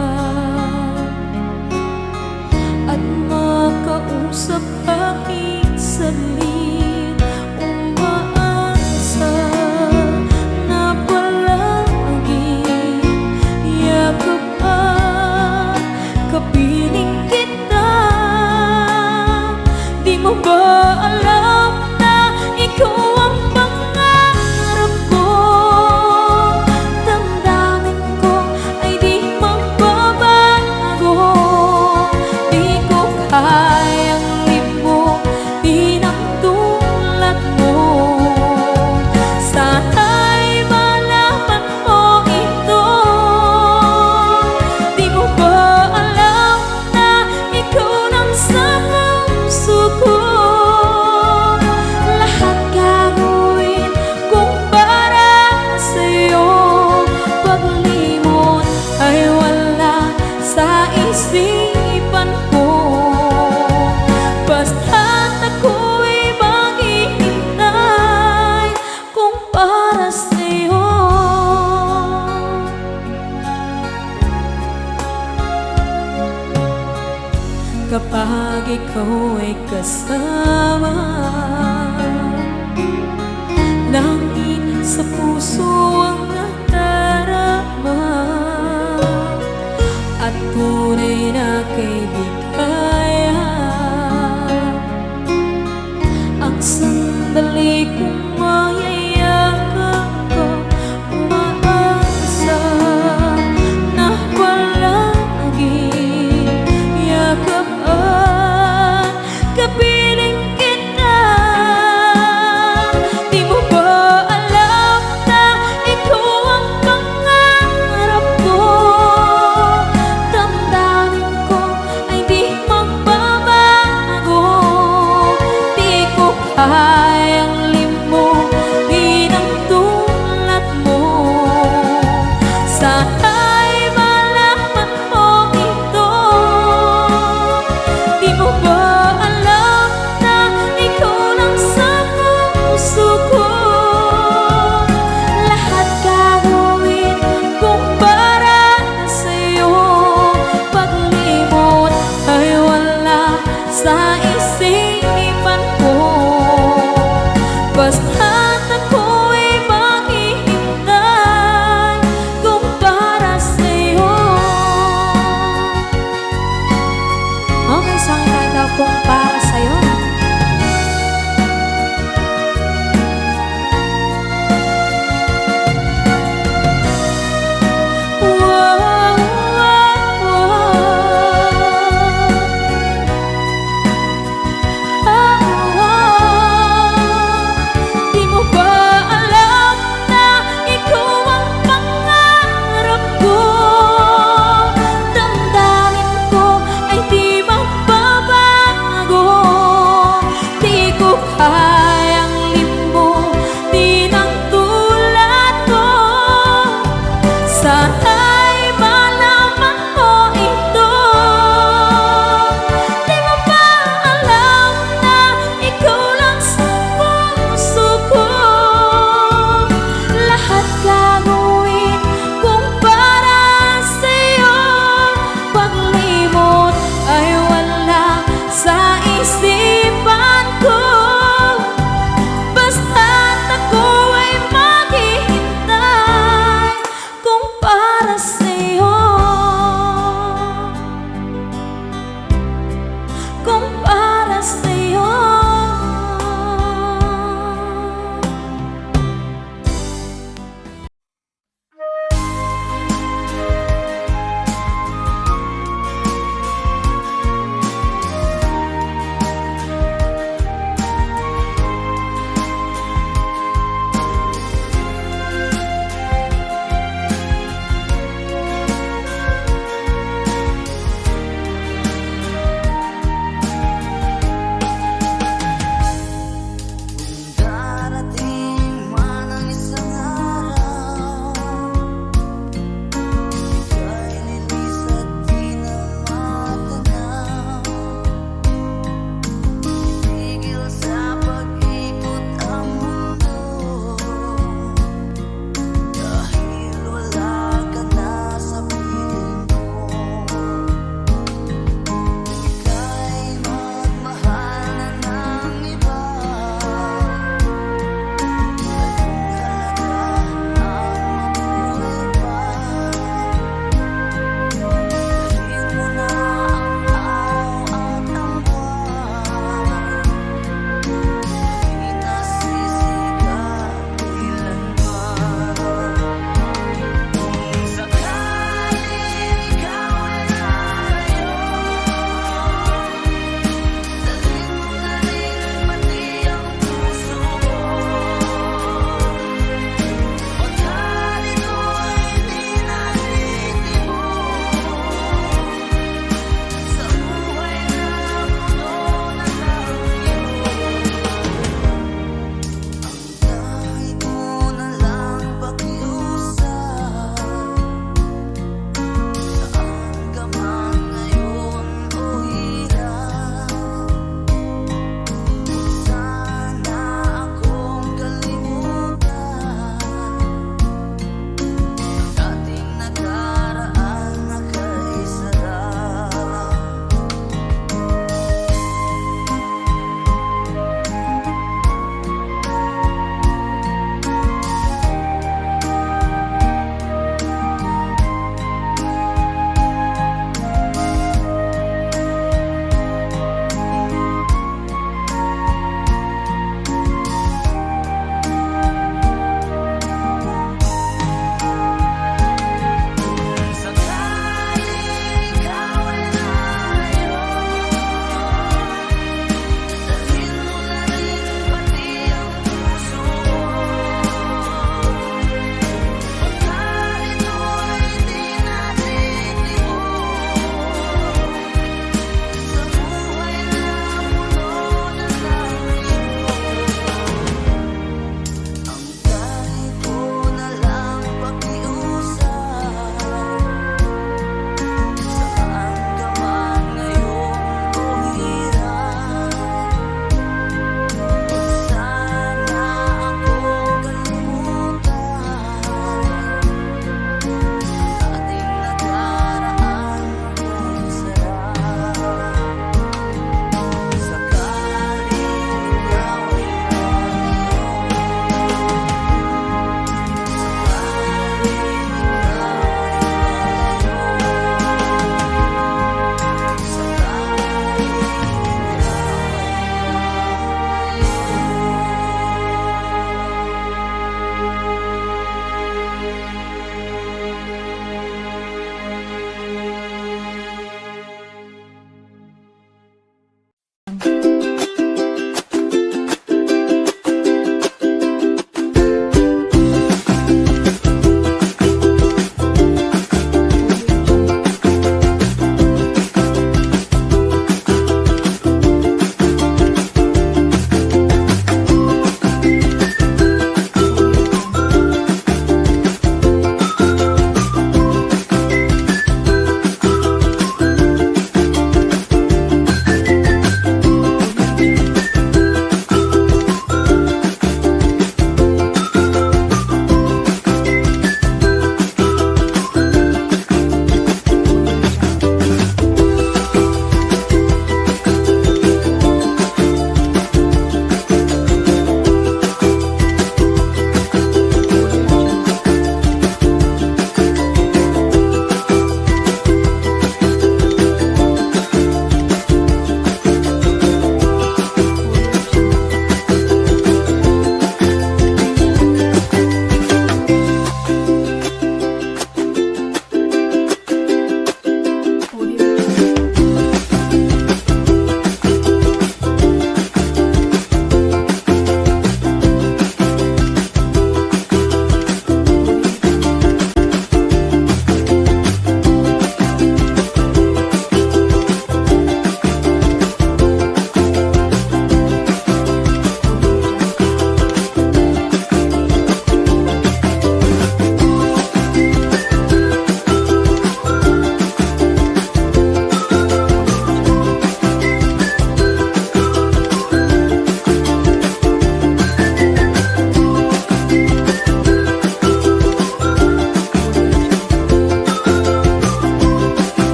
at makausap kahit saglit. Umaasa na palagi yakap kapag ikaw ay kasama. Langit sa puso ang